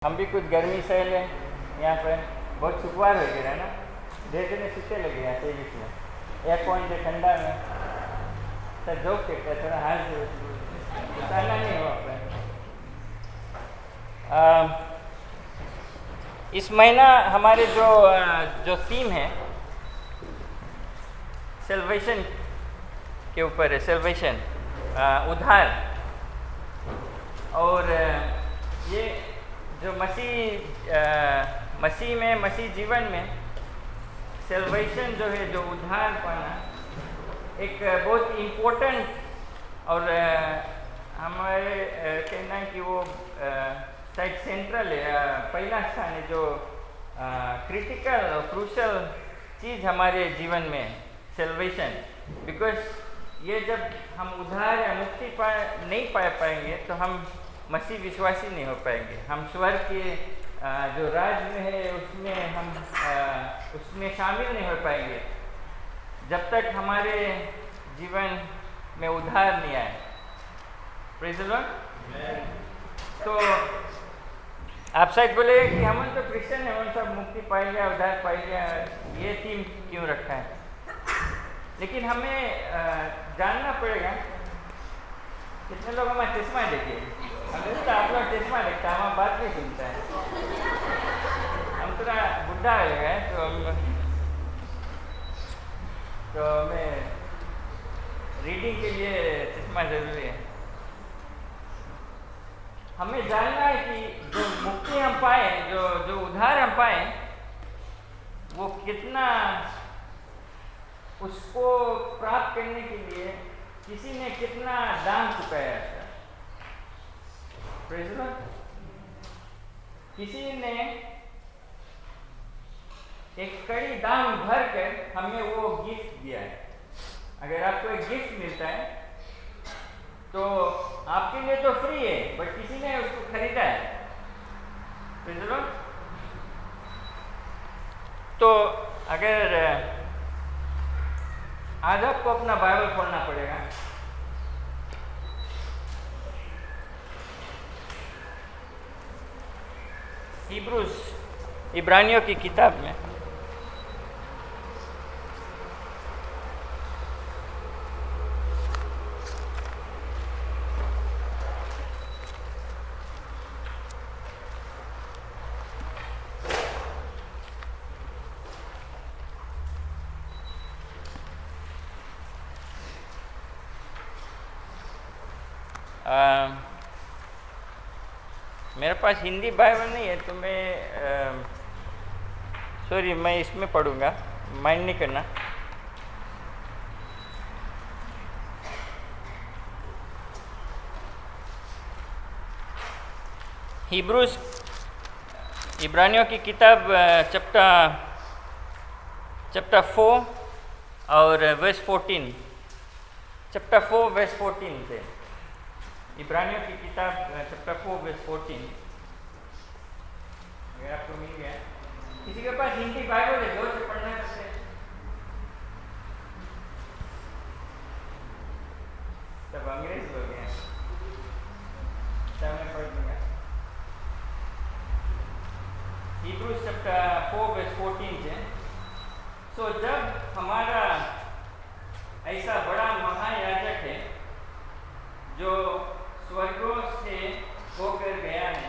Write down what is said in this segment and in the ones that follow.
हम भी कुछ गर्मी सह लें। यहाँ पर बहुत सुखवार हो गया है ना, धीरे धीरे सीते लगे यहाँ तेजी में एक पॉइंट से ठंडा में सर जोक के थोड़ा हाल से उतारना नहीं हुआ पर इस महीना हमारे जो थीम है सेल्वेशन के ऊपर है। सेल्वेशन उद्धार। और ये जो मसीह में मसीह जीवन में सेल्वेशन जो है, जो उद्धार पाना एक बहुत इम्पोर्टेंट और हमारे कहना है कि वो शायद सेंट्रल है, पहला स्थान है जो क्रिटिकल और क्रूशल चीज़ हमारे जीवन में सेल्वेशन। बिकॉज ये जब हम उद्धार या मुक्ति नहीं पा पाएंगे तो हम मसीह विश्वासी नहीं हो पाएंगे। हम स्वर्ग के जो राज में है उसमें हम उसमें शामिल नहीं हो पाएंगे जब तक हमारे जीवन में उद्धार नहीं आए। Praise the Lord. तो आप शायद बोले कि हम तो क्रिश्चियन है, हम सब मुक्ति पाए गया, उद्धार पाए गया, ये थीम क्यों रखा है? लेकिन हमें जानना पड़ेगा। कितने लोग हमारा चश्मा देखे? हमें तो आप लोग चश्मा देखता है, हमारा बात नहीं सुनता है। हम थोड़ा बुढ़ा हो गए तो हमें रीडिंग के लिए चश्मा जरूरी है। हमें जानना है कि जो मुक्ति हम पाए, जो उद्धार हम पाए, वो कितना, उसको प्राप्त करने के लिए किसी ने कितना दाम चुकाया है। Praise the Lord. किसी ने एक कड़ी दाम भर कर हमें वो गिफ्ट दिया है। अगर आपको एक गिफ्ट मिलता है तो आपके लिए तो फ्री है, बट किसी ने उसको खरीदा है। Praise the Lord. तो अगर आज आपको अपना बाइबल खोलना पड़ेगा। हिब्रूस इब्रानियों की किताब में मेरे पास हिंदी बाइबल नहीं है तो मैं सॉरी, मैं इसमें पढ़ूंगा, माइंड नहीं करना। हिब्रूस इब्रानियों की किताब चैप्टर 4 और वर्स 14, चैप्टर 4 वर्स 14 से। इब्रानियों की किताब चैप्टर 4 वर्स 14। अगर आपको मिल गया, किसी के पास हिंदी बाइबल है, जोर से पढ़ना है। तब अंग्रेज हो गया, तब मैं पढ़ दूंगा। हिब्रूस चैप्टर 4 वर्स 14 से। सो जब हमारा ऐसा बड़ा महायाजक है जो स्वर्गों से होकर गया है,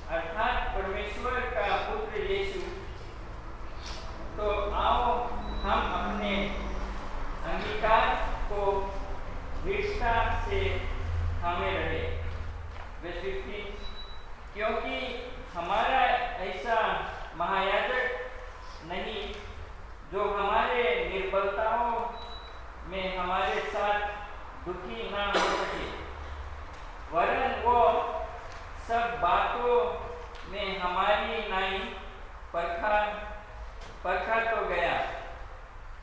अर्थात परमेश्वर का पुत्र यीशु, तो आओ हम अपने अंगीकार को दृढ़ता से थामे रहे। वर्स 15, क्योंकि हमारा ऐसा महायाजक नहीं जो हमारे निर्बलताओं में हमारे साथ दुखी ना हो सके, वरन वो सब बातों में हमारी नाई परखा तो गया,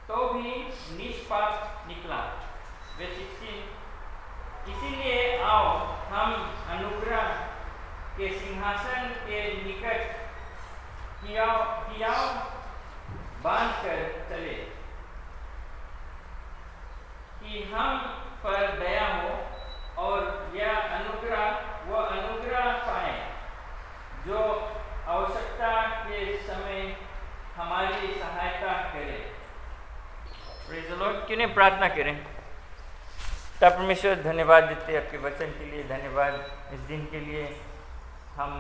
तो भी निष्पाप निकला। वे 16, इसीलिए आओ हम अनुग्रह के सिंहासन के निकट हियाव बांध कर चले कि हम पर दया हो और यह अनुग्रह वो अनुग्रह पाए क्यों नहीं प्रार्थना करें। पिता परमेश्वर, धन्यवाद देते हैं आपके वचन के लिए, धन्यवाद इस दिन के लिए। हम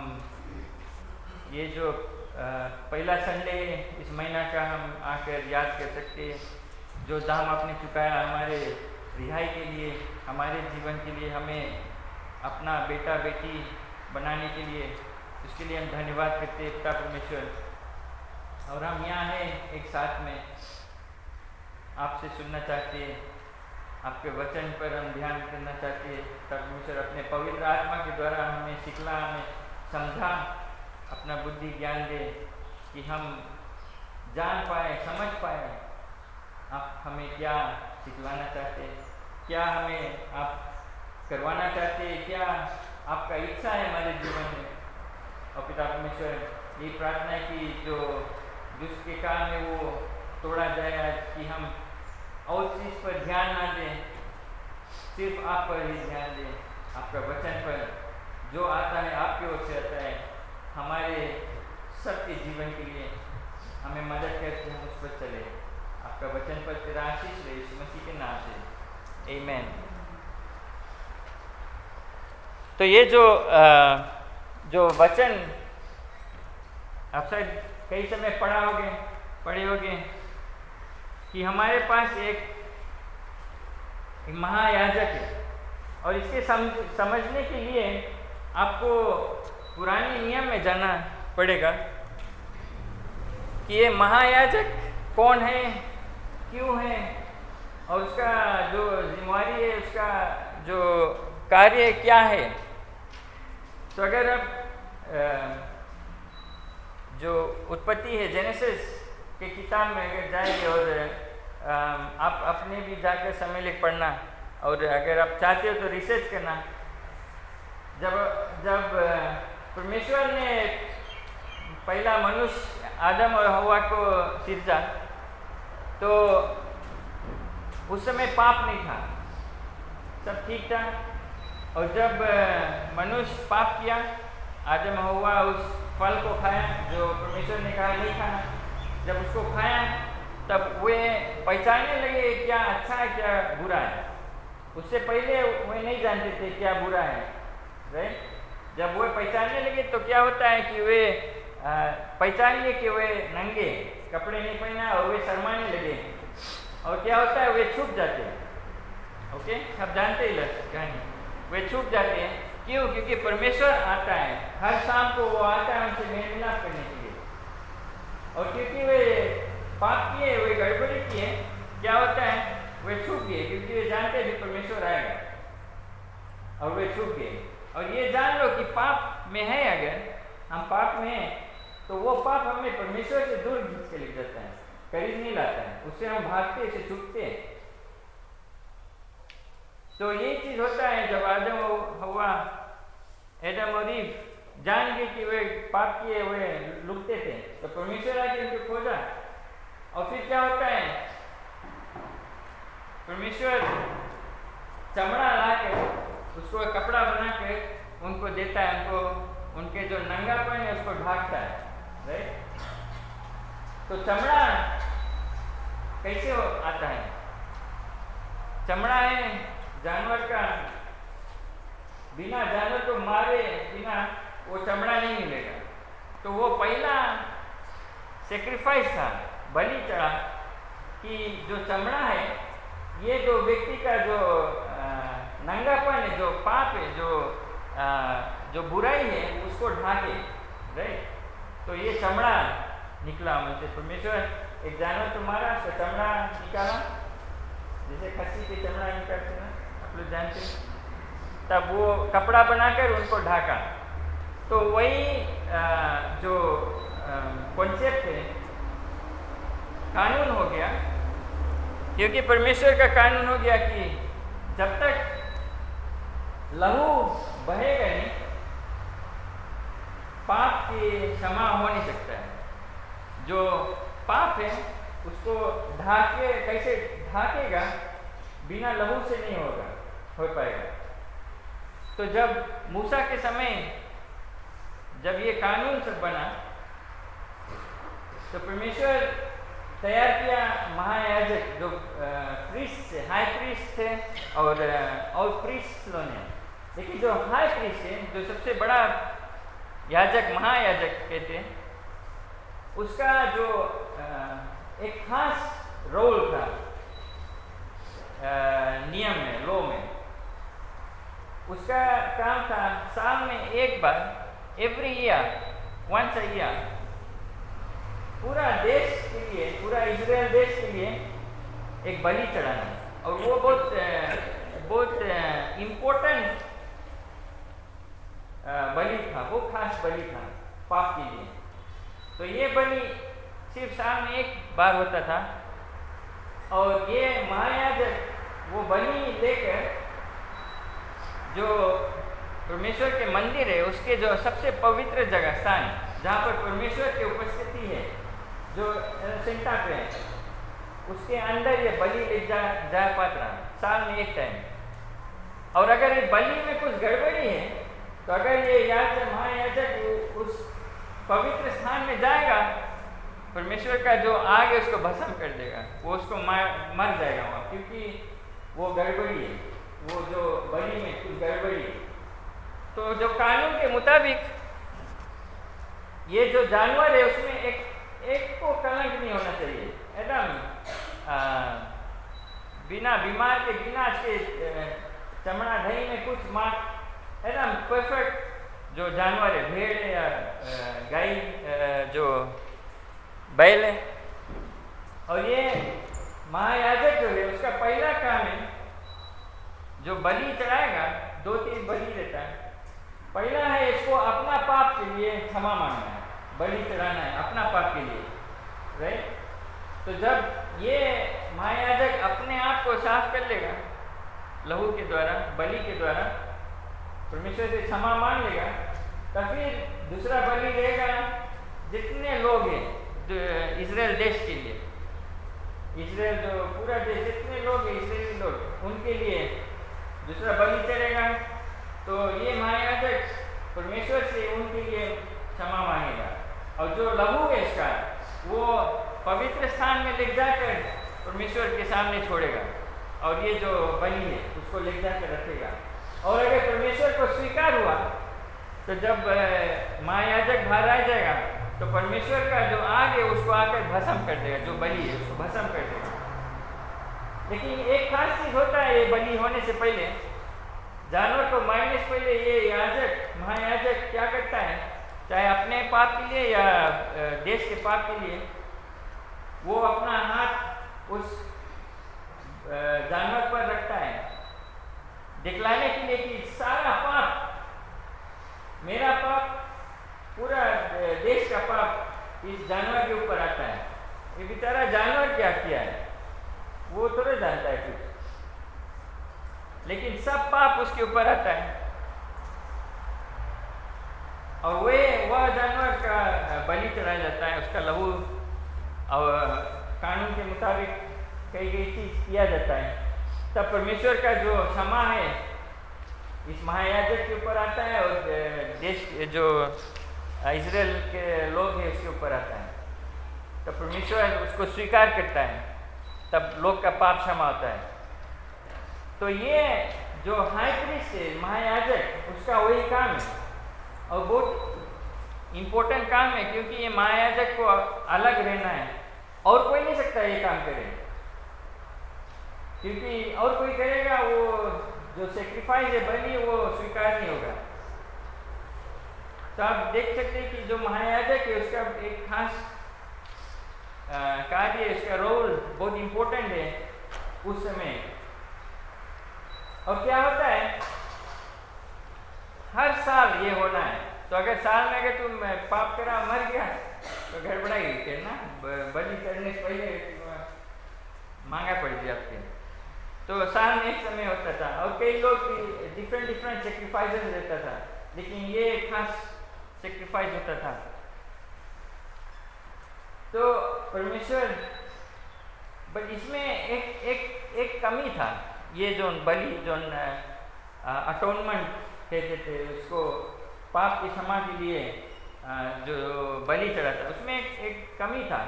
ये जो पहला संडे इस महीना का हम आकर याद कर सकते हैं, जो दाम आपने चुकाया हमारे रिहाई के लिए, हमारे जीवन के लिए, हमें अपना बेटा बेटी बनाने के लिए, उसके लिए हम धन्यवाद करते हैं पिता परमेश्वर। और हम यहाँ हैं एक साथ में आपसे सुनना चाहते हैं, आपके वचन पर हम ध्यान करना चाहते हैं। पिता परमेश्वर अपने पवित्र आत्मा के द्वारा हमें सिखला, हमें समझा, अपना बुद्धि ज्ञान दे कि हम जान पाए, समझ पाए आप हमें क्या सिखलाना चाहते हैं, क्या हमें आप करवाना चाहते हैं, क्या आपका इच्छा है हमारे जीवन में। और पिता परमेश्वर ये प्रार्थना है कि जो दुष्ट के काम है वो तोड़ा जाए आज, कि हम और चीज़ पर ध्यान ना दें, सिर्फ आप पर ही ध्यान दें, आपका वचन पर जो आता है आपकी ओर से आता है, हमारे सबके जीवन के लिए हमें मदद करके हम उस पर चले। आपका वचन पर तेरा आशीष रहे यीशु मसीह के नाम से, आमीन। तो ये जो वचन आप शायद कई समय पढ़े होगे कि हमारे पास एक महायाजक है, और इसके समझने के लिए आपको पुराने नियम में जाना पड़ेगा कि ये महायाजक कौन है, क्यों है, और उसका जो जिम्मेवारी है, उसका जो कार्य क्या है। तो अगर आप जो उत्पत्ति है, जेनेसिस के किताब में अगर जाएंगे और आप अपने भी जाकर समय लेकर पढ़ना, और अगर आप चाहते हो तो रिसर्च करना। जब परमेश्वर ने पहला मनुष्य आदम और हवा को सिरजा, तो उस समय पाप नहीं था, सब ठीक था। और जब मनुष्य पाप किया, आदम और हवा उस फल को खाया जो परमेश्वर ने कहा नहीं खाना, जब उसको खाया तब वे पहचानने लगे क्या अच्छा है क्या बुरा है। उससे पहले वे नहीं जानते थे क्या बुरा है, राइट। जब वे पहचानने लगे तो क्या होता है कि वे पहचान लिए कि वे नंगे, कपड़े नहीं पहना, और वे शर्माने लगे, और क्या होता है वे छुप जाते हैं। ओके, आप जानते ही कहानी, वे छुप जाते हैं। क्यों? क्योंकि परमेश्वर आता है, हर शाम को वो आता है उनसे मेल मिलाप करने के लिए। और क्योंकि वे पाप किए, वे गड़बड़ी किए, क्या होता है वे छुप गए, क्योंकि वे जानते हैं परमेश्वर आएगा, और वे छुप गए। और ये जान लो कि पाप में है, अगर हम पाप में हैं तो वो पाप हमें परमेश्वर से दूर खींच के ले जाता है, करीब नहीं लाता है, उससे हम भागते, उसे छुपते हैं। तो यही चीज होता है जब आदम हवा, एडम और ईव जान गए कि वे पाप किए, वे लुकते थे, तो परमेश्वर आके उनको खोजा। और फिर क्या होता है, परमेश्वर चमड़ा ला के उसको एक कपड़ा बना के उनको देता है, उनको उनके जो नंगापन है उसको ढाकता है, राइट। तो चमड़ा कैसे आता है? चमड़ा है जानवर का, बिना जानवर को मारे बिना वो चमड़ा नहीं मिलेगा। तो वो पहला सेक्रीफाइस था, बलि चढ़ा, कि जो चमड़ा है ये जो व्यक्ति का जो नंगापन है, जो पाप है, जो बुराई है उसको ढाके, राइट। तो ये चमड़ा निकला मुझसे, परमेश्वर एक जानवर तो मारा, उसका चमड़ा निकाला, जैसे खस्सी के चमड़ा निकालते ना, आप लोग जानते हैं, तब वो कपड़ा बनाकर उनको ढाका। तो वही जो कॉन्सेप्ट है, कानून हो गया, क्योंकि परमेश्वर का कानून हो गया कि जब तक लहू बहेगा नहीं, पाप की क्षमा हो नहीं सकता है। जो पाप है उसको ढाके, कैसे ढाकेगा? बिना लहू से नहीं हो पाएगा। तो जब मूसा के समय जब ये कानून सब बना, तो परमेश्वर तैयार किया महायाजक जो प्रीस्ट थे, हाई प्रीस्ट थे और प्रीस्ट ने। लेकिन जो हाई प्रीस्ट है, जो सबसे बड़ा याजक महायाजक कहते हैं, उसका जो एक खास रोल था नियम में, लॉ में। उसका काम था साल में एक बार, every year, once a year, पूरा देश के लिए, पूरा इजराइल देश के लिए एक बलि चढ़ाना। और वो बहुत इम्पोर्टेंट बलि था, वो खास बलि था पाप के लिए। तो ये बलि सिर्फ साल में एक बार होता था। और ये महायाजक वो बलि लेकर जो परमेश्वर के मंदिर है, उसके जो सबसे पवित्र जगह स्थान, जहाँ पर परमेश्वर की उपस्थिति है, जो सेंटा पे है, उसके अंदर ये बलि ले जा पाता साल में एक टाइम। और अगर ये बलि में कुछ गड़बड़ी है, तो अगर ये महायाजक उस पवित्र स्थान में जाएगा, परमेश्वर का जो आग है उसको भस्म कर देगा, वो उसको मर जाएगा वहाँ, क्योंकि वो गड़बड़ी है, वो जो बलि में कुछ गड़बड़ी है। तो जो कानून के मुताबिक ये जो जानवर है उसमें एक को कलंक नहीं होना चाहिए, एकदम बिना बीमार के, बिना के चमड़ा दही में कुछ मार्क, एकदम परफेक्ट जो जानवर है, भेड़ है या गाय, जो बैल है। और ये महायाजक जो है, उसका पहला काम है, जो बलि चढ़ाएगा, 2-3 बलि देता है। पहला है इसको अपना पाप के लिए क्षमा मांगना है, बलि चढ़ाना है अपना पाप के लिए, राइट। तो जब ये महायाजक अपने आप को साफ कर लेगा लहू के द्वारा, बलि के द्वारा, परमेश्वर से क्षमा मांग लेगा, तब फिर दूसरा बलि रहेगा जितने लोग हैं जो इजराइल देश के लिए, इजराइल जो पूरा देश, जितने लोग हैं इजरायली लोग, उनके लिए दूसरा बलि चढ़ेगा। तो ये महायाजक परमेश्वर से उनके लिए क्षमा मांगेगा। और जो लहू है इसका, वो पवित्र स्थान में ले जाकर परमेश्वर के सामने छोड़ेगा। और ये जो बलि है उसको ले जाकर रखेगा। और अगर परमेश्वर को स्वीकार हुआ, तो जब महायाजक बाहर आ जाएगा, तो परमेश्वर का जो आग है उसको आकर भस्म कर देगा, जो बलि है उसको भस्म कर देगा। लेकिन एक खास चीज होता है, ये बलि होने से पहले, जानवर को मारने से पहले ये याजक, महायाजक क्या करता है, चाहे अपने पाप के लिए या देश के पाप के लिए, वो अपना हाथ उस जानवर पर रखता है, दिखलाने के लिए कि सारा पाप, मेरा पाप, पूरा देश का पाप इस जानवर के ऊपर आता है। ये बेचारा जानवर क्या किया है वो थोड़ा जानता है कुछ, लेकिन सब पाप उसके ऊपर आता है। और वह जानवर का बलि चढ़ाया जाता है, उसका लहू और कानून के मुताबिक कई चीज किया जाता है। तब परमेश्वर का जो क्षमा है इस महायाजक के ऊपर आता है, और देश जो इजराइल के लोग हैं उसके ऊपर आता है। तब परमेश्वर उसको स्वीकार करता है, तब लोग का पाप क्षमा होता है। तो ये जो हाई प्रीस्ट है, महायाजक, उसका वही काम है, और बहुत इम्पोर्टेंट काम है, क्योंकि ये महायाजक को अलग रहना है, और कोई नहीं सकता ये काम करे, क्योंकि और कोई करेगा वो जो सेक्रीफाइस है, बलि, वो स्वीकार नहीं होगा। तो आप देख सकते हैं कि जो महायाजक है उसका एक खास कार्य, इसका रोल बहुत इम्पोर्टेंट है उस समय। और क्या होता है, हर साल ये होना है। तो अगर साल में अगर तुम पाप करा, मर गया, तो गड़बड़ाई फिर ना, बलि करने से पहले मांगा पड़ेगी आपके। तो साल में एक समय होता था, और कई लोग डिफरेंट सेक्रीफाइसेस रहता था, लेकिन ये खास सेक्रीफाइस होता था। तो परमेश्वर, बट इसमें एक कमी था, ये जो बलि, जो अटोनमेंट कहते थे उसको, पाप की क्षमा के लिए जो बलि चढ़ा था, उसमें एक कमी था,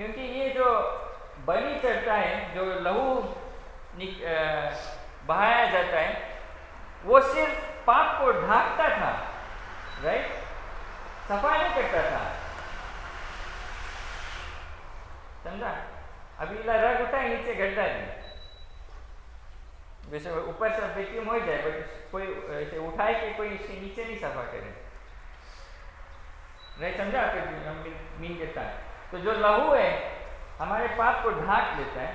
क्योंकि ये जो बलि चढ़ता है, जो लहू बहाया जाता है, वो सिर्फ पाप को ढांकता था, राइट, सफा नहीं करता था। समझा? अभी रग उठाए नीचे गड्ढा नहीं, वैसे ऊपर से वैक्यूम हो जाए, बट कोई ऐसे उठाए कि कोई इसके नीचे नहीं सफा करे, राइट? समझा आपके मीन कहता है? तो जो लहू है हमारे पाप को ढांक लेता है,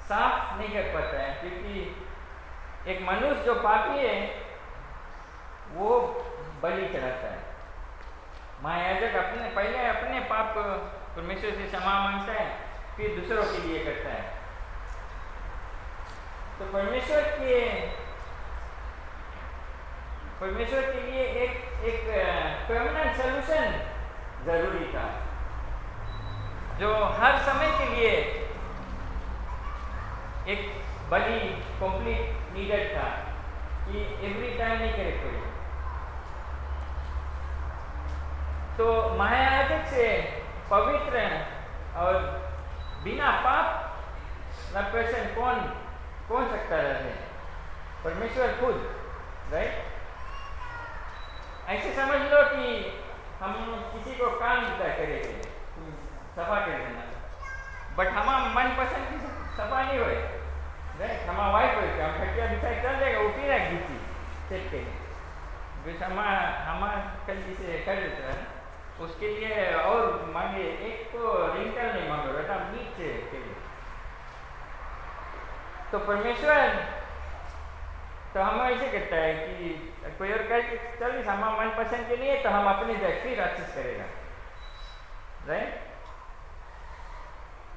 साफ नहीं कर पाता है, क्योंकि एक मनुष्य जो पापी है वो बलि चढ़ाता है। महायाजक पहले अपने पाप को परमेश्वर से क्षमा मांगता है, फिर दूसरों के लिए करता है। तो परमेश्वर के लिए एक परमानेंट सॉल्यूशन जरूरी था, जो हर समय के लिए एक बलि कंप्लीट नीडेड था, कि एवरी टाइम नहीं करे कोई। तो महायाजक से पवित्र और बिना पाप ना पर्सन कौन सकता रहते? परमेश्वर खुद, राइट? ऐसे समझ लो कि हम किसी को काम दिया करेंगे, सफा कर देना, बट हमारा मनपसंद की सफा नहीं हुए, राइट? हमारा वाइफ हो, हम खटिया बिछाई चल जाएगा, वो फिर एक दीची सेट के हमारा कल जिसे कर देता है, उसके लिए और मांगे, एक तो रिंकल नहीं मांगो बेटा, नीचे के लिए। तो परमेश्वर तो हम ऐसे कहता है कि कोई और कह चल हमारा मनपसंद के लिए, तो हम अपने जगह फिर अच्छे करेगा, राइट?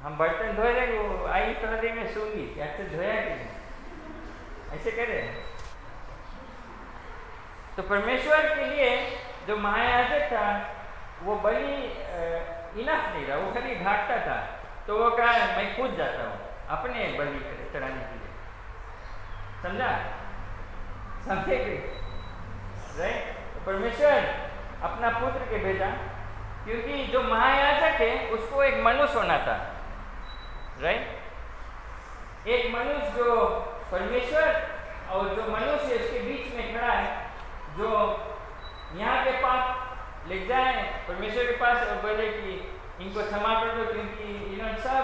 हम बर्तन धोए रहे, वो आई थोड़ा देर में सूंगी कि अच्छे धोया कि नहीं, ऐसे करे। तो परमेश्वर के लिए जो महायाजक था वो बलि इनफ नहीं रहा, वो खाली ढांकता था। तो वो कहा मैं खुद जाता हूँ अपने बलि चढ़ाने के लिए। समझा? समझे? राइट? तो परमेश्वर अपना पुत्र के भेजा, क्योंकि जो महायाजक है उसको एक मनुष्य होना था, राइट? एक मनुष्य जो परमेश्वर और जो मनुष्य उसके बीच में खड़ा है, जो यहाँ के पाप लिख जाए परमेश्वर के पास और बोले कि इनको क्षमा कर दो, क्योंकि इन्होंने सब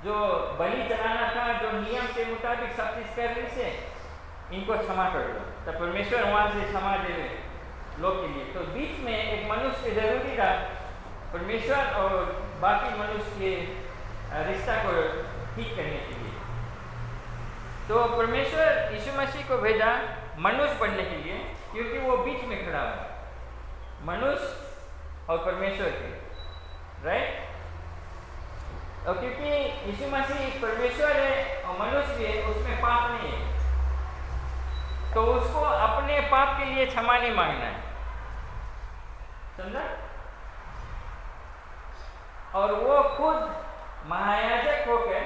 जो बलि चढ़ाना था, जो नियम के मुताबिक सब चीज कर रही से, इनको क्षमा कर दो। तो परमेश्वर वहां से क्षमा दे लोग के लिए। तो बीच में एक मनुष्य जरूरी था, परमेश्वर और बाकी मनुष्य के रिश्ता को ठीक करने के लिए। तो परमेश्वर यीशु मसीह को भेजा मनुष्य बनने के लिए, क्योंकि वो बीच में खड़ा है मनुष्य और परमेश्वर के, राइट? और क्योंकि यीशु मसीह परमेश्वर है और मनुष्य भी है, उसमें पाप नहीं है, तो उसको अपने पाप के लिए क्षमा नहीं मांगना है। समझा? और वो खुद महायाजक होकर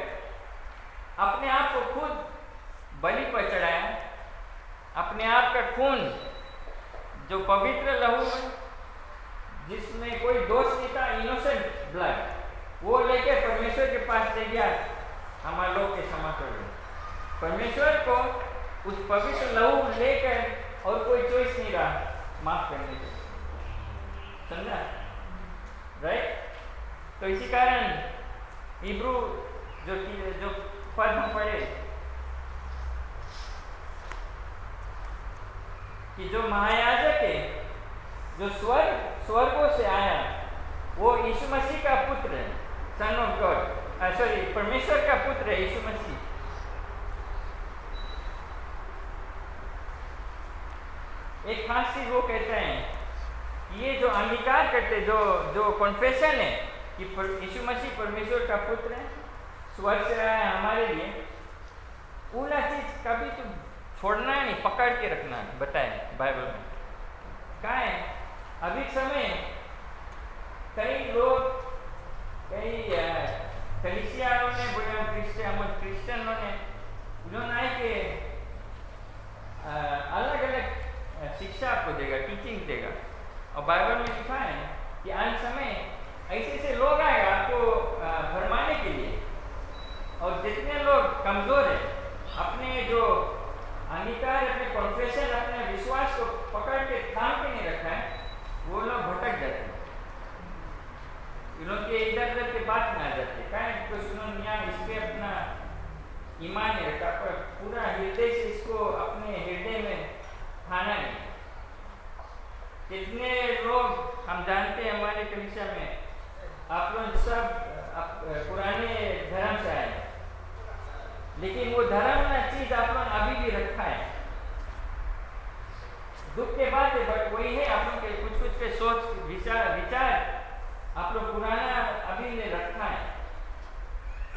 अपने आप को खुद बलि पर चढ़ाया, अपने आप का खून जो पवित्र लहू है, जिसमें कोई दोष नहीं था, इनोसेंट ब्लड, वो लेके परमेश्वर के पास ले गया, हमारे लोग के क्षमा कर दो। परमेश्वर को उस पवित्र लहू लेकर और कोई चॉइस नहीं रहा माफ करने के। समझा? राइट? तो इसी कारण इब्रू जो पद हम पढ़े कि जो महायाजक है, जो स्वर्गों से आया, वो यीशु मसीह का पुत्र है, सन ऑफ गॉड, सॉरी परमेश्वर का पुत्र है यीशु मसीह। एक खास चीज वो कहते हैं, ये जो अंगीकार करते, जो कॉन्फेशन है कि यीशु मसीह परमेश्वर का पुत्र है, स्वर्ग से आया है हमारे लिए, वो चीज कभी तो छोड़ना है नहीं, पकड़ के रखना है, बताए बाइबल में कहाँ है। अभी समय कई लोग, कई कलीसियाओं ने बोले क्रिश्चियनों ने उन्होंने आए कि अलग अलग शिक्षा आपको देगा, टीचिंग देगा, और बाइबल में लिखा है कि अंत समय ऐसे ऐसे लोग आए आपको भरमाने के लिए। और जितने लोग कमजोर हैं, अपने जो अंगीकार, अपने कॉन्फेशन, अपने विश्वास को पकड़ के थाम के नहीं रखा है, वो लोग भटक जाते हैं। उन्होंने इधर उधर के बात में आ जाते हैं। क्या है, कुछ उन्होंने यहाँ इस पे अपना ईमान नहीं रखा, पर पूरा हृदय से इसको अपने हृदय में ठाना नहीं। कितने लोग हम जानते हैं हमारे कलीसिया में, आप लोग सब पुराने धर्म से आए, लेकिन वो धर्म ना चीज आप लोग अभी भी रखा है। दुख के बात है, बट वही है, आप लोग के कुछ कुछ के सोच विचार आप लोग पुराना अभी ने रखा है,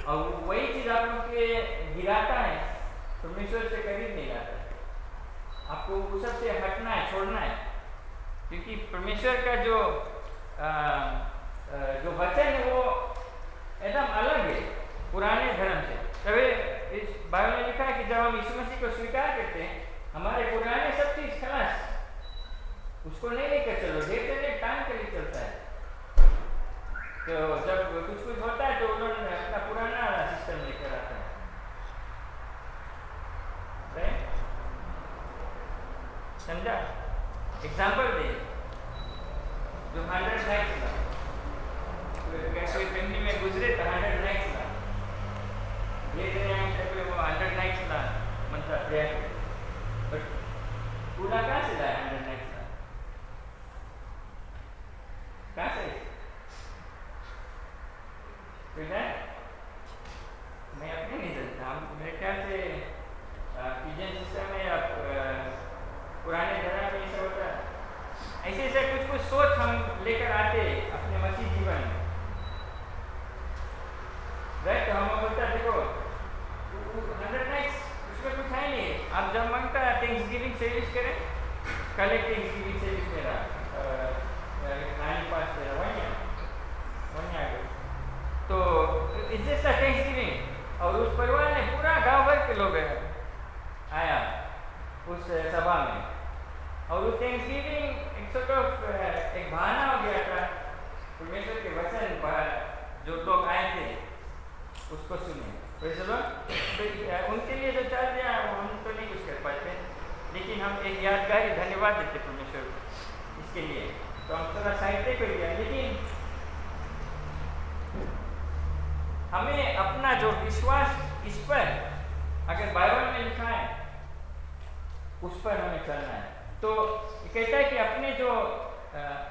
और वही चीज आप लोग के गिराता है, परमेश्वर से करीब नहीं लाता है। आपको उस सबसे हटना है, छोड़ना है, क्योंकि परमेश्वर का जो वचन है वो एकदम अलग है पुराने धर्म से। तभी इस बाइबल में लिखा है कि जब हम यीशु मसीह को स्वीकार करते हैं, हमारे पुराने सब चीज खलास, उसको नहीं लेकर चलो, देर से टाइम के लिए चलता है। तो जब कुछ कुछ होता है तो उन्होंने अपना पुराना सिस्टम लेकर आता है। समझा? एग्जाम्पल दे, जो 100 लाइक्स था, कोई फैमिली में गुजरे तो 100 लाइक्स था, ये वो 100 लाइक्स था मतलब प्रेयर, बट पूरा कहाँ से लाया 100 लाइक्स था? कहाँ से? मैं अपने नहीं जानता, मेरे ख्याल से पिजन सिस्टम में आप पुराने धर्म में ऐसा होता है। ऐसे ऐसे कुछ कुछ सोच हम लेकर आते अपने मसीह जीवन में, राइट? तो हम बोलता देखो 100 नाइट्स उसमें कुछ है नहीं। आप जब मांगता है थैंक्सगिविंग सर्विस करें, कल एक थैंक्सगिविंग सर्विस मेरा 9 मेरा वहीं आ गया, तो इट्स जस्ट अ थैंक्सगिविंग। और उस परिवार ने पूरा गांव भर के लोग आया उस सभा में, और उस थैंक्सगिविंग एक सॉर्ट ऑफ एक बहाना हो गया था परमेश्वर के वचन पर। जो लोग आए थे उसको सुने, तो उनके लिए जो चल दिया हम तो नहीं कुछ कर पाते, लेकिन हम एक यादगारी धन्यवाद देते परमेश्वर को इसके लिए। तो हम थोड़ा साहित्य कर लिया, लेकिन हमें अपना जो विश्वास इस पर, अगर बाइबल में लिखा है उस पर हमें चलना है। तो कहता है कि अपने जो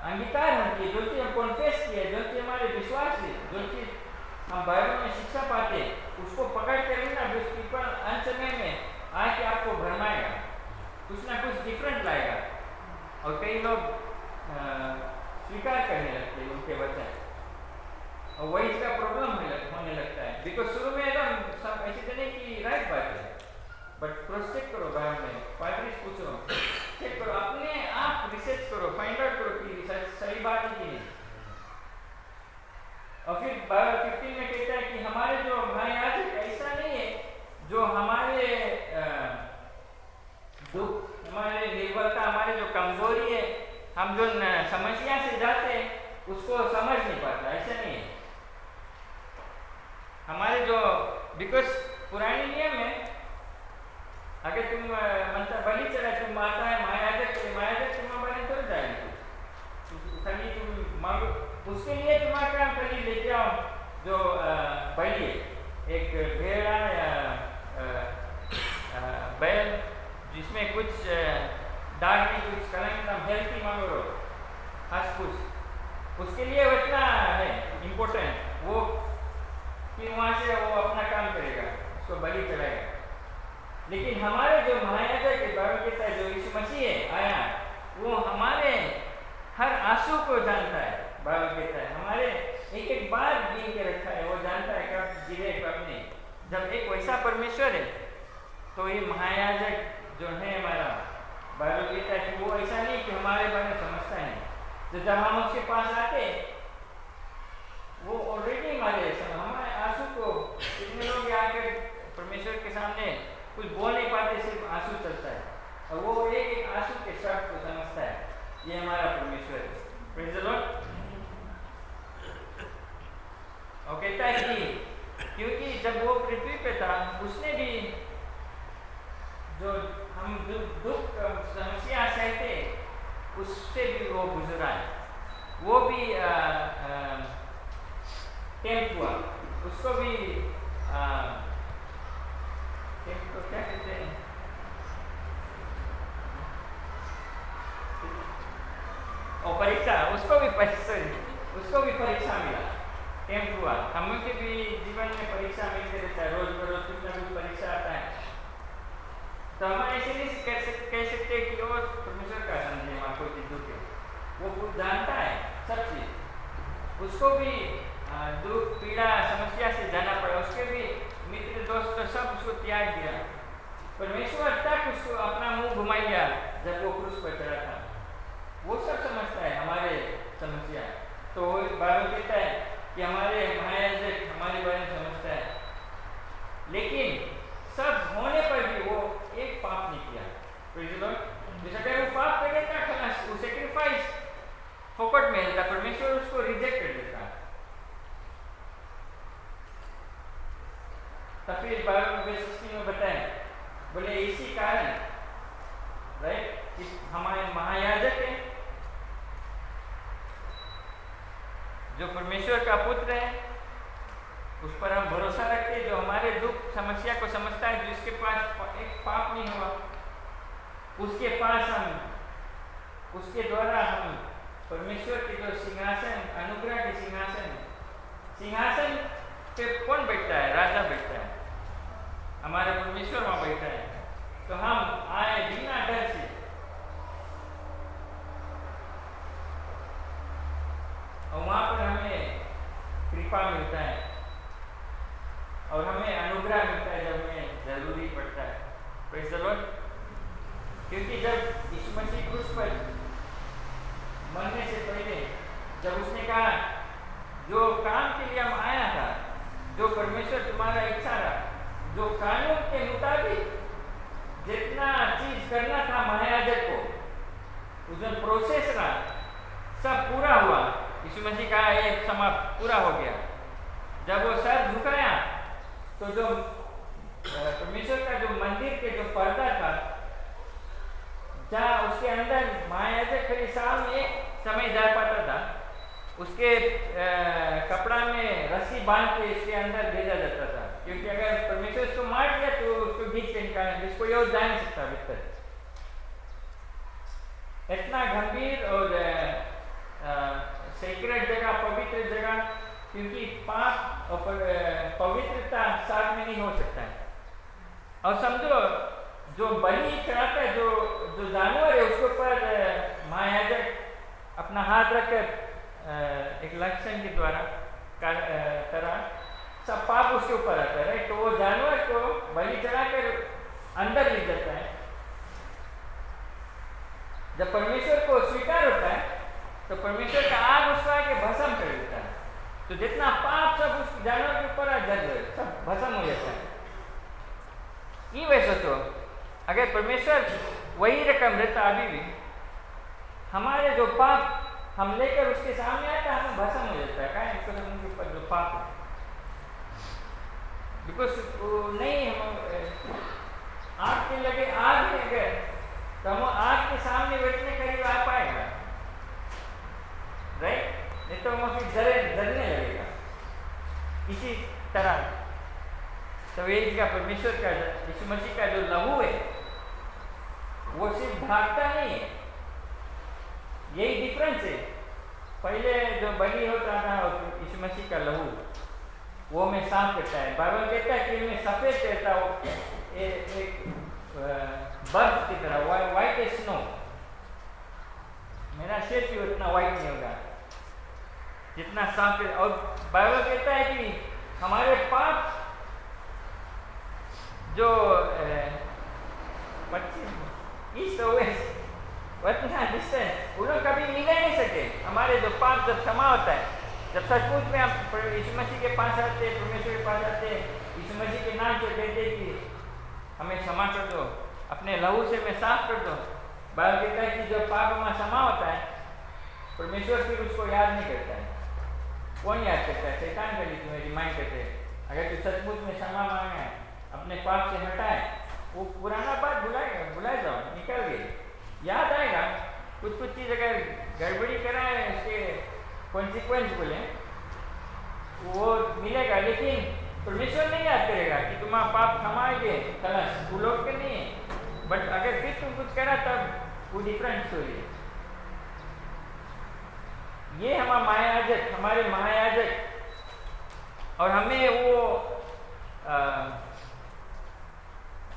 अंगीकार हम किए, जो चीज हम कॉन्फेस किए, जो चीज हमारे विश्वास है, जो चीज हम बाइबल में शिक्षा पाते, उसको पकड़ कर लेना। जिस पीपल अंत समय में आके आपको भरमाएगा, कुछ ना कुछ डिफरेंट लाएगा, और कई लोग स्वीकार करने लगते हैं उनके वचन, और वही इसका प्रॉब्लम होने लगता है। बिकॉज शुरू में एकदम सब ऐसे तो नहीं कि राइट बात है, बट क्रॉस चेक करो, बाइबल में पादरी पूछो, चेक करो, अपने आप रिसर्च करो, फाइंड आउट करो कि सही बात है कि नहीं। और फिर 15 में कहता है कि हमारे जो महायाजक ऐसा नहीं है जो हमारे दुख, हमारे निर्बलता, हमारे जो कमजोरी है, हम जो समस्या से जाते हैं उसको समझ नहीं पाता, ऐसा नहीं है हमारे जो। बिकॉज पुराने नियम में अगर तुम मतलब बलि चढ़ा, तुम माता है महायाजक तुम्हारा बलि चढ़ जाएगी, खाली तुम मांगो, उसके लिए तुम्हारा काम खाली लेके आओ जो बलि, एक भेड़ा या बैल जिसमें कुछ दाग नहीं, कुछ कलंक, हेल्थी मांगो, हंस कुछ, उसके लिए वो इतना है इम्पोर्टेंट, वो कि वहाँ से वो अपना काम करेगा, उसको बलि चढ़ाएगा। लेकिन हमारे जो महायाजक के बारे में कहता है, जो यीशु मसीह है आया, वो हमारे हर आंसू को जानता है। बाइबल कहता है हमारे एक एक बार गिन के रखा है, वो जानता है कब गिरे कब नहीं। जब एक वैसा परमेश्वर है तो ये महायाजक जो है हमारा, बाइबल कहता है कि वो ऐसा नहीं कि हमारे बारे में समझता है, तो जब हम उसके पास आते वो ऑलरेडी हमारे आंसू को, कितने लोग आकर परमेश्वर के सामने कुछ बोल नहीं पाते, सिर्फ आंसू चलता है, और वो एक एक आंसू के शब्द को समझता है। ये हमारा परमेश्वर है। Praise the Lord. वो पृथ्वी पे था उसने भी जो हम दुख समस्या सहते उससे भी वो गुजरा है, वो भी टेम्प हुआ, उसको भी टेम्प को क्या कहते हैं, और परीक्षा, उसको भी परीक्षा मिला, टेम्प हुआ। हम लोग के भी जीवन में परीक्षा मिलते रहता है, रोज बरोज कुछ ना कुछ परीक्षा आता है। तो हम ऐसे नहीं कह सकते कि वो परमेश्वर का समझे वहाँ कोई चीज दुख है, वो खुद जानता है सब चीज, उसको भी दुख पीड़ा समस्या से जाना पड़ा, उसके भी मित्र दोस्त सब उसको त्याग दिया। परमेश्वर तक उसको अपना मुंह घुमा लिया जब वो क्रूस पर चढ़ा था, वो सब समझता है हमारे समस्या। तो वो बाइबल कहता है कि हमारे महायाजक हमारे बारे में समझता है, लेकिन सब होने पर भी वो एक पाप नहीं किया। Praise the Lord. अगर वो पाप कर देता खलास, वो सैक्रिफाइस फोकट में रहता, परमेश्वर उसको रिजेक्ट कर देता। तब फिर बाइबल में 16 में बताएं, बोले इसी कारण राइट हमारे महायाजक है जो परमेश्वर का पुत्र है, उस पर हम भरोसा रखते हैं, जो हमारे दुख समस्या को समझता है, जिसके पास एक पाप नहीं हुआ, उसके पास हम उसके द्वारा हम परमेश्वर के जो सिंहासन, अनुग्रह के सिंहासन पे कौन बैठता है? राजा बैठता है, हमारे परमेश्वर वहां बैठा है। तो हम आए बिना डर से, और वहां पर हमें कृपा मिलता है और हमें अनुग्रह मिलता है जब हमें जरूरी पड़ता है। Praise the Lord. क्योंकि जब यीशु मसीह क्रूस पर मरने से पहले जब उसने कहा जो काम के लिए हम आया था, जो परमेश्वर तुम्हारा इच्छा था, जो कानून के मुताबिक जितना चीज करना था महायाजक को, उस प्रोसेस रहा, सब पूरा हुआ। यीशु मसीह का ये समाप्त पूरा हो गया। जब वो सर झुकाया तो जो परमेश्वर का जो मंदिर के जो पर्दा था, जहाँ उसके अंदर महायाजक फिर साल में एक समय जा पाता था, उसके कपड़ा में रस्सी बांध के इसके अंदर भेजा जाता था, क्योंकि अगर परमेश्वर इसको मार दिया तो उसको खींच के निकालना, जिसको ये जा नहीं सकता भीतर। इतना गंभीर और सेक्रेट जगह, पवित्र जगह, क्योंकि पाप और पवित्रता साथ में नहीं हो सकता है। और समझो जो बलि चढ़ाता है, जो जानवर है, उसके ऊपर महायाजक अपना हाथ रखकर एक लक्षण के द्वारा तरह सब पाप उसके ऊपर आता है, राइट। तो वो जानवर को बलि चढ़ाकर अंदर ले जाता है। जब परमेश्वर को स्वीकार होता है तो परमेश्वर का आग उसको आके भस्म कर देता है। तो जितना पाप सब उस जानवर के ऊपर जल सब भस्म हो जाता है। ये वैसे सोचो, अगर परमेश्वर वही रकम रहता अभी भी, हमारे जो पाप हम लेकर उसके सामने आता है, हमें भस्म हो जाता है। क्या है उनके ऊपर जो पाप है, बिकॉज नहीं हम आग के लगे, आग में अगर तो हम आग के सामने बैठने करीब आ पाएगा, राइट। नहीं तो हम फिर जलने लगेगा। इसी तरह तो ये का परमेश्वर का, यीशु मसीह का जो लहू है वो सिर्फ भागता नहीं है, यही डिफरेंस है। पहले जो बलि होता था यीशु मसीह का लहू, वो हमें साफ करता है। बाइबल कहता है कि हमें सफेद कहता हो, एक बर्फ की तरह, व्हाइट ए स्नो। मेरा शेप भी उतना व्हाइट नहीं होगा जितना साफ है। और बाइबल कहता है कि हमारे पाप जो 25 ईस्ट वेस्ट उतना डिस्टेंस, उन लोग कभी मिल ही नहीं सके। हमारे जो पाप जब क्षमा होता है, जब सचमुच में आप यीशु मसीह के पास आते, परमेश्वर के पास आते, यीशु मसीह के नाम से कहते कि हमें क्षमा कर दो, अपने लहू से हमें साफ कर दो। बाइबल कहता है कि जब पाप हमारा क्षमा होता है, परमेश्वर फिर उसको याद नहीं करता है। कौन याद करता है? शैतान का तुम्हें रिमाइंड करते हैं अगर तू सचमुच में क्षमा मांगे, अपने पाप से हटाए, वो पुराना बात भुलाए जाओ, निकल गई। याद आएगा कुछ कुछ चीज़ अगर गड़बड़ी कराए, उसके कॉन्सिक्वेंस बोले वो मिलेगा, लेकिन परमेश्वर नहीं याद करेगा कि तुम्हारा पाप क्षमाएंगे, खलास वो लोग के नहीं है। बट अगर फिर तुम कुछ करा तब वो डिफरेंट स्टोरी है। ये हमारे महायाजक, और हमें वो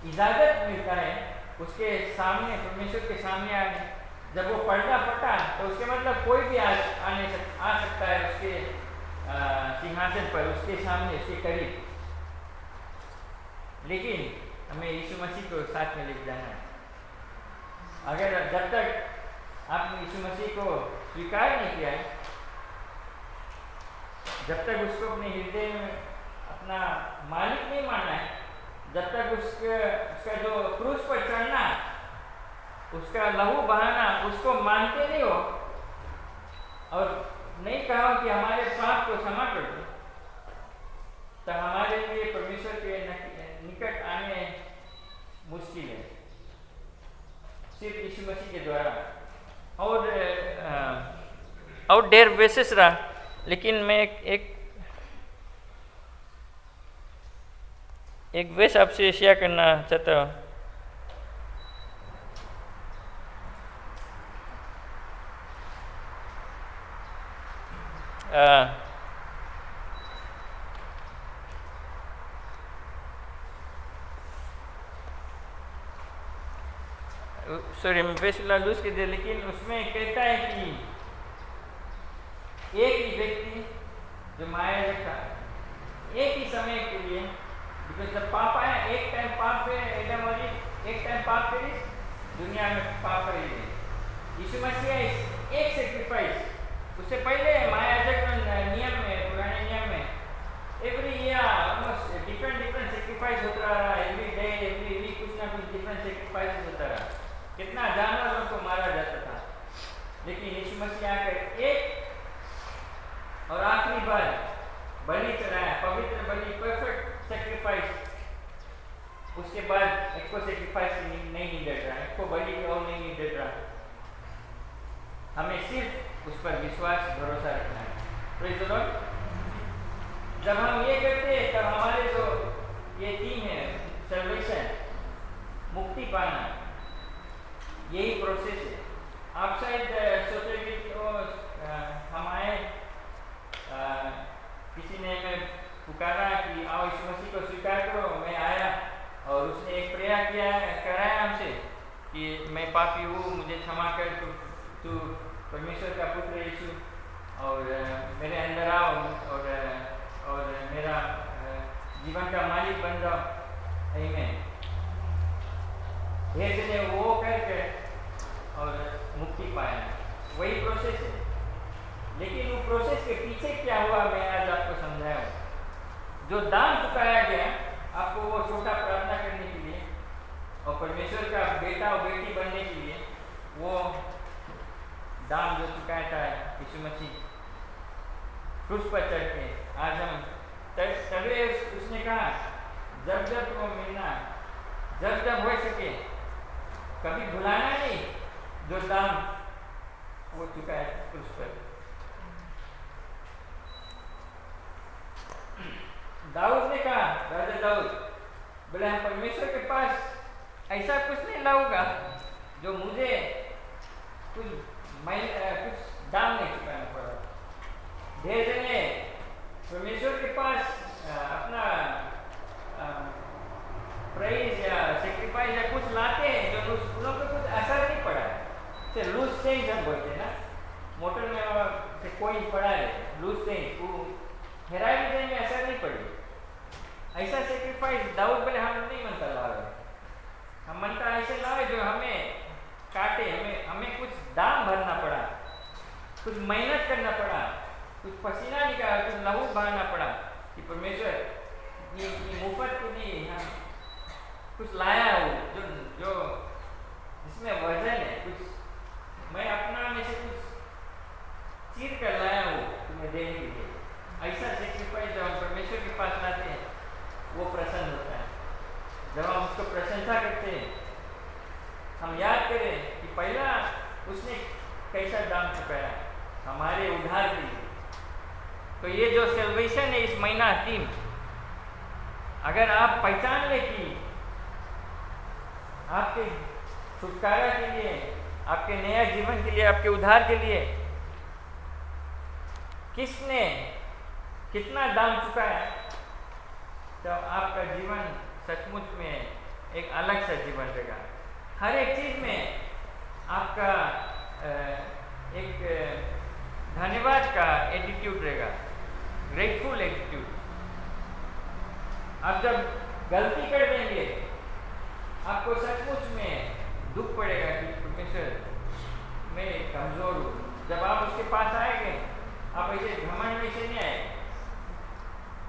इजाज़त मिलता है उसके सामने, परमेश्वर के सामने आने। जब वो पर्दा फटा तो उसके मतलब कोई भी आ सकता है उसके सिंहासन पर, उसके सामने, उसके करीब। लेकिन हमें यीशु मसीह को साथ में लेके जाना है। अगर जब तक आपने यीशु मसीह को स्वीकार नहीं किया है, जब तक उसको अपने हृदय में अपना मालिक नहीं मानना है, जब तक उसका जो क्रूस पर चढ़ना, उसका लहू बहाना, उसको मानते नहीं हो और नहीं कहा कि हमारे पाप को क्षमा कर दो, तो हमारे लिए परमेश्वर के निकट आने मुश्किल है, सिर्फ यीशु मसीह के द्वारा। और देर वेसेस रहा, लेकिन मैं एक वेश आपसे शेयर करना चाहता हूँ। सॉरी, मैं वेश लूज के दिया, लेकिन उसमें कहता है कि एक ही व्यक्ति जो माया रखा एक ही समय के लिए, बिकॉज जब पाप आया, एक टाइम पाप पे एडम और एक टाइम पाप करी, दुनिया में पाप करी। यीशु मसीह एक सेक्रीफाइस, उससे पहले महायाजक नियम में, पुराने नियम में every year almost different sacrifice होता रहा, एवरी डे एवरी वीक कुछ ना कुछ डिफरेंट सेक्रीफाइस होता रहा, कितना जानवरों को मारा जाता था। लेकिन यीशु मसीह आकर एक और आखिरी बार बलि चढ़ाया, पवित्र बलि, परफेक्ट सेक्रीफाइस। उसके बाद एक को सेक्रीफाइस नहीं नीडेड रहा, एक को बलि और नहीं नीडेड रहा। हमें सिर्फ उस पर विश्वास, भरोसा रखना है। Praise the Lord. जब हम ये करते हैं तब हमारे जो ये थीम है सैल्वेशन, मुक्ति पाना, यही प्रोसेस है। आप शायद सोचेंगे कि हम आए, किसी ने हमें पुकारा कि आओ यीशु मसीह को स्वीकार करो, मैं आया और उसने एक प्रेयर कराया हमसे कि मैं पापी हूँ, मुझे क्षमा कर, तू परमेश्वर का पुत्र यीशु, और मेरे अंदर आओ और मेरा जीवन का मालिक बन जाओ। आमीन। धीरे धीरे वो करके और मुक्ति पाया, वही प्रोसेस है। लेकिन वो प्रोसेस के पीछे क्या हुआ, मैं आज आपको समझाया हूँ। जो दान चुकाया गया आपको वो छोटा प्रार्थना करने के लिए और परमेश्वर का बेटा और बेटी बनने के लिए, वो दान जो चुकाया था यीशु मसीह क्रूस पर चढ़ के, आज हम तभी उसने कहा जब जब वो मिलना, जब जब हो सके, कभी भुलाना नहीं जो दान वो चुकाया क्रूस पर। दाऊद ने कहा, राजा दाऊद बोले, हम परमेश्वर के पास ऐसा कुछ नहीं लाऊंगा जो मुझे कुछ दाम नहीं चुकाना पड़ा। धीरे धीरे परमेश्वर के पास अपना प्राइज या सेक्रीफाइस या कुछ लाते हैं जो उन पर कुछ असर नहीं पड़ा है। से लूज सेंग जब बोलते ना, मोटर में से कोई पड़ा है लूज सेंग, वो हेराई भी में असर नहीं पड़ी। ऐसा सेक्रीफाइस दाऊद बोले हम नहीं मनता लावे, हम मनता ऐसे लावे जो हमें काटे, हमें कुछ दाम भरना पड़ा, कुछ मेहनत करना पड़ा, कुछ पसीना निकाला, कुछ लहू बहाना पड़ा कि परमेश्वर ये मुफ्त को नहीं, हाँ कुछ लाया हो जो जिसमें वजन है, कुछ मैं अपना में से कुछ चीर कर लाया हूँ तुम्हें देने के लिए। ऐसा सेक्रीफाइस जब हम परमेश्वर के पास लाते हैं दाम चुकाया हमारे उद्धार के लिए। तो ये जो सेल्वेशन है इस महीना थीम, अगर आप पहचान ले कि आपके छुटकारा के लिए, आपके नया जीवन के लिए, आपके उद्धार के लिए किसने कितना दाम चुकाया, तो आपका जीवन सचमुच में एक अलग सा जीवन रहेगा। हर एक चीज़ में आपका एक धन्यवाद का एटीट्यूड रहेगा, ग्रेटफुल एटीट्यूड। आप जब गलती कर देंगे आपको सचमुच में दुख पड़ेगा कि परमेश्वर मैं कमज़ोर हूँ। जब आप उसके पास आएंगे आप ऐसे घमंड में से नहीं आएंगे,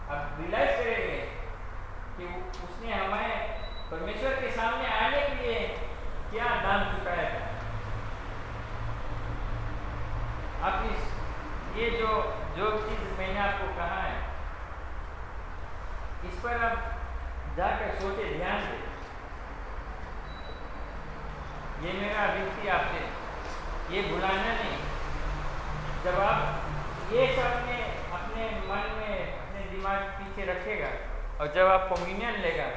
आप रियलाइज करेंगे कि उसने हमें परमेश्वर के सामने आने के लिए क्या दाम चुकाया था। आप ये जो चीज़ मैंने आपको कहा है इस पर आप जाकर सोचे, ध्यान दें। ये मेरा विनती आपसे, ये भुलाना नहीं। जब आप ये सब अपने मन में, अपने दिमाग पीछे रखेगा और जब आप कम्युनियन लेगा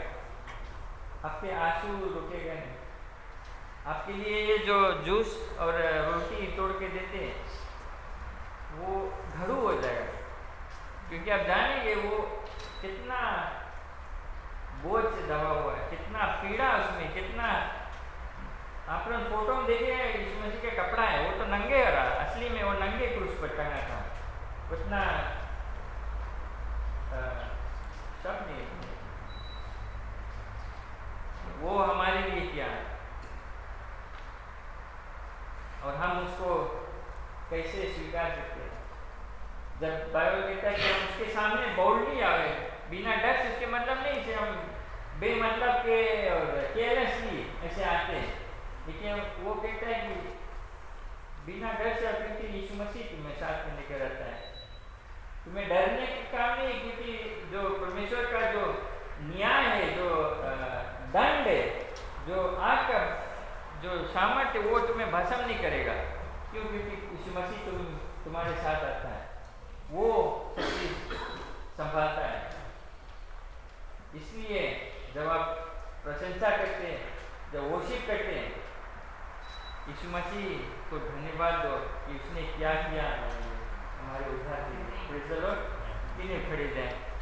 आपके आंसू रुकेगा नहीं। आपके लिए ये जो जूस और रोटी तोड़ के देते हैं वो घड़ू हो जाएगा, क्योंकि आप जानेंगे वो कितना बोझ से दबा हुआ है, कितना पीड़ा उसमें, कितना। आप लोग फोटो में देखिए यीशु मसीह का कपड़ा है, वो तो नंगे हो रहा, असली में वो नंगे क्रूस पर टंगा था। उतना सब नहीं, वो हमारे लिए किया है और हम उसको कैसे स्वीकार करते हैं। जब बाइबल कहता है कि हम उसके सामने बोल्डली आवे बिना डर से, उसके मतलब नहीं से हम बेमतलब के और केयरलेसली ऐसे आते हैं, लेकिन वो कहता है कि बिना डर से, क्योंकि यीशु मसीह तुम्हें साथ में लेकर रहता है। तुम्हें डरने का काम नहीं, क्योंकि जो परमेश्वर का जो न्याय है, जो दंड है, जो आग का जो सामर्थ्य, वो तुम्हें भस्म नहीं करेगा। क्यों? क्योंकि यीशु मसीह तुम्हारे साथ आता है, वो सब चीज संभालता है। इसलिए जब आप प्रशंसा करते हैं, जब वर्शिप करते हैं, यीशु मसीह को धन्यवाद दो कि उसने क्या किया हमारे उद्धार के लिए। Praise the Lord. खड़े जाएं।